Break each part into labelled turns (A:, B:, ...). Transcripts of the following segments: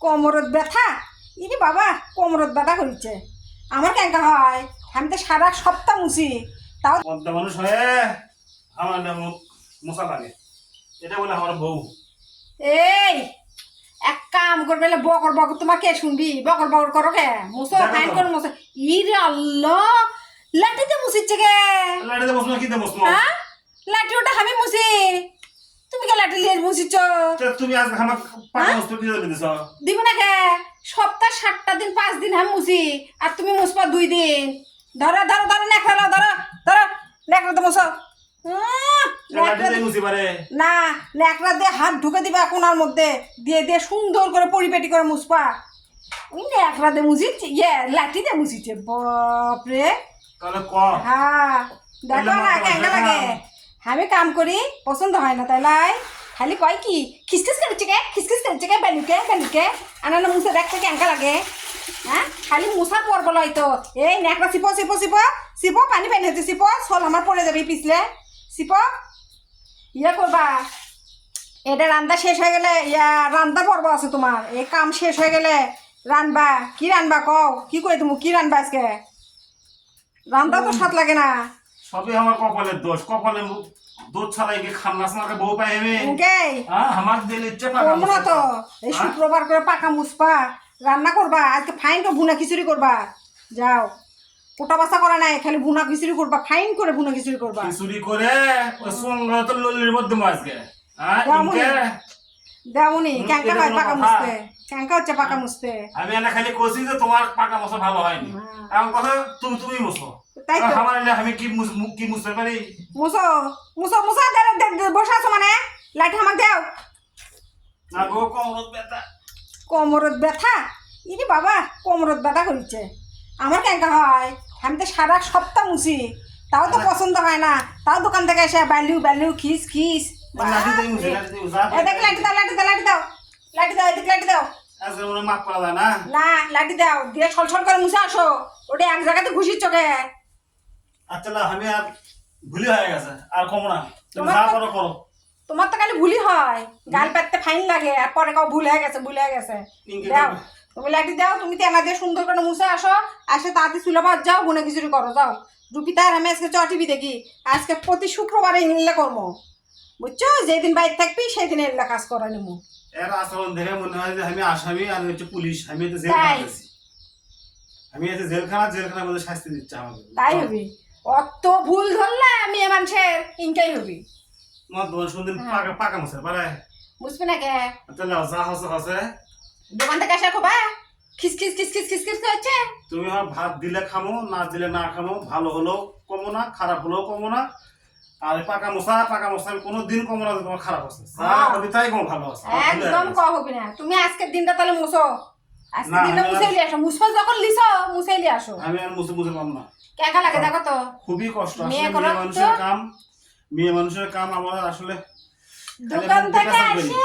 A: কোমরত ব্যথা ইরে বাবা কোমরত ব্যথা করেছে আমার কেঙ্কা হয় আমি তো সারা সপ্তাহ মুছি তাও
B: পদ্মা মানুষ হয়ে আমার মশা লাগে এটা বলে আমার বউ।
A: এই এক কাম করবে বকর বকর তোমার কে শুনবি বকর বকর করো কে মুছো
B: দেখো
A: ফাইন
B: তো।
A: করে মুছো ইরে আল্লাহ লাঠিতে মুছিচ্ছে কে
B: লাড়িতে বসবো না কিতে বসবো?
A: হ্যাঁ লাঠি ওটা আমি মুছি তুমি কে লাঠি লিয়ে মুছিচ্ছ
B: তুমি আজ আমার পাকা মস্ত দিয়ে দিছ।
A: দিব না কে সপ্তাহ 7টা দিন 5 দিন আমি মুছি আর তুমি মুছবা 2 দিন ধরো ধরো ধরো নেকড়া ধরো ধরো নেকড়া তো মুছো
B: লাড়িতে মুছি পারে
A: না নেকড়া দিয়ে হাত ঢুকে দিবা কোনার মধ্যে দিয়ে দিয়ে সুন্দর করে পরিপেটি করে মুছবা ওই নেকড়া দিয়ে মুছিচ্ছে লাঠি দিয়ে মুছিচ্ছে বাপরে
B: তাহলে ক
A: হ্যাঁ দেখো না কেঙ্গা লাগে আমি কাম করি পছন্দ হয় না তাই লাই খালি কয় কি খিসখিস করছে কে বেলুকে আনানো মুছে দেখতে কেঙ্গা লাগে হ্যাঁ খালি মুছা পড়বো হয়তো এই নেকড়া চিপো চিপো চিপো চিপো পানি পানি হচ্ছে চিপো চল আমার পড়ে যাবে পিছলে চিপো ইয়ে করবা এটা রান্না শেষ হয়ে গেলে রান্না পর্ব আছে তোমার এই কাম শেষ হয়ে গেলে রানবা কি রানবা কও কি করে তুমি কি রানবা আজকে রান্না তো স্বাদ লাগে না
B: সবই আমার কপালের দোষ কপালে দুধ ছাড়াই কি খান্নাস মাকে বউ পাই আমি
A: ওকে
B: আমার দিলে ইচ্ছে পাকা
A: করবো না তো এই শুক্রবার করে পাকা মুসপা রান্না করবা আজকে ফাইন করে ভুনা খিচুড়ি করবা যাও পোটা বাসা করা নাই খালি ভুনা খিচুড়ি করবা ফাইন করে ভুনা খিচুড়ি করবা
B: খিচুড়ি করে ওই সঙ্গে তো লল্লির মধ্যে আজকে
A: দেওনি ক্যাঙ্কা হয় পাকা মুছতে ক্যাঙ্কা হচ্ছে পাকা মুছতে
B: আমি এনে খালি কইছি যে তোমার পাকা মশা ভালো হয়নি এমন কথা তুমি মুছো
A: তাই তো
B: আমার আমি কি মুছতে পারি?
A: মুছো মুছো মুছা বসে আছো মানে লাইট আমাকে দাও
B: না গো কোমরত ব্যথা
A: কোমরত ব্যথা ইরে বাবা কোমরত ব্যথা করেছে আমার কেঙ্কা হয় আমি তো সারা সপ্তাহ মুছি তাও তো পছন্দ হয় না তাও দোকান থেকে এসে ব্যালু খিস খিস
B: লাঠি দিয়ে মুছে লাঠি দিয়ে
A: এদিকে লাঠি দাও লাঠি দাও লাঠি দাও লাঠি দাও এদিকে লাঠি দাও
B: আজকে মনে মাপ করা যায় না।
A: না লাঠি দাও দিয়ে ছল করে মুছে আসো ওটা এক জায়গাতে ঘুষির চোখে
B: আচ্ছা আমি আর ভুলি হয়ে গেছে আর কমো না তুমি
A: তোমার
B: যা
A: তো-
B: করো করো।
A: তোমার তো খালি ভুলই হয় গাল পাততে ফাইন লাগে আর পরে কাউ ভুল হয়ে গেছে
B: ইঙ্গিত
A: দাও
B: করবে।
A: তুমি লাঠি দাও তুমি তেনা দিয়ে সুন্দর করে মুছে আসো আসে তাড়াতাড়ি চুলা ভাত যাও গুনে খিচুড়ি করো যাও রুপিতা আর আমি আজকে টিভি দেখি আজকে প্রতি শুক্রবারে নিলে করবো বুঝছো যেদিন বাইরে থাকবি সেই দিন এগুলা কাজ করা নেবো
B: এর আচরণ দেখে মনে হয় যে আমি আসামি আর হচ্ছে পুলিশ আমি তো জেল
A: তাই।
B: খাটাচ্ছি আমি এই যে জেলখানার মধ্যে শাস্তি দিচ্ছে আমাকে
A: তাই হবি অত ভুল ধরলে আমি এ মানুষের ইনকাই হবি
B: তোমার দোকান সুন্দর
A: হ্যাঁ।
B: পাকা পাকা মশা পারে
A: বুঝবি না কে
B: তাহলে যা হসে হসে
A: দোকান থেকে আসা খোবা খিস খিস খিস খিস খিস খিস করছে
B: তুমি আমার ভাত দিলে খামো না দিলে না খামো ভালো হলেও কমো না খারাপ হলেও কমো না আর এই পাকা মশা আমি কোনোদিন কমো না যে তোমার খারাপ আছে যা
A: হ্যাঁ।
B: হবে তাই কম ভালো আছে
A: একদম ক হবি না তুমি আজকের দিনটা তাহলে মুছো আজকের
B: না,
A: দিনটা
B: আমি-
A: মুছে নিয়ে আসো মুসফল যখন লিছো মুছে নিয়ে আসো
B: আমি আর মুছে পাম না
A: কেকা লাগে দেখো তো
B: খুবই কষ্ট আসলে
A: মেয়ে
B: মেয়ে
A: করার
B: মানুষের
A: তো-
B: কাম মেয়ে মানুষের কাম আমার আসলে
A: দোকান
B: মুখ
A: থেকে
B: দেখা
A: আসে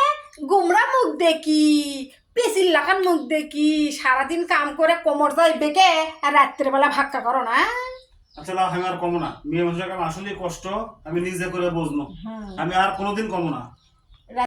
A: গুমরা মুখ দেখি পেশির লাখান মুখ দেখি সারাদিন কাম করে কোমর যায় বেঁকে আর রাত্রেবেলা ভাক্কা করো না
B: আচ্ছা আমি আর কমো না মেয়ে মানুষের কাম আসলেই কষ্ট আমি নিজে করে বুঝনো আমি আর কোনোদিন কমো না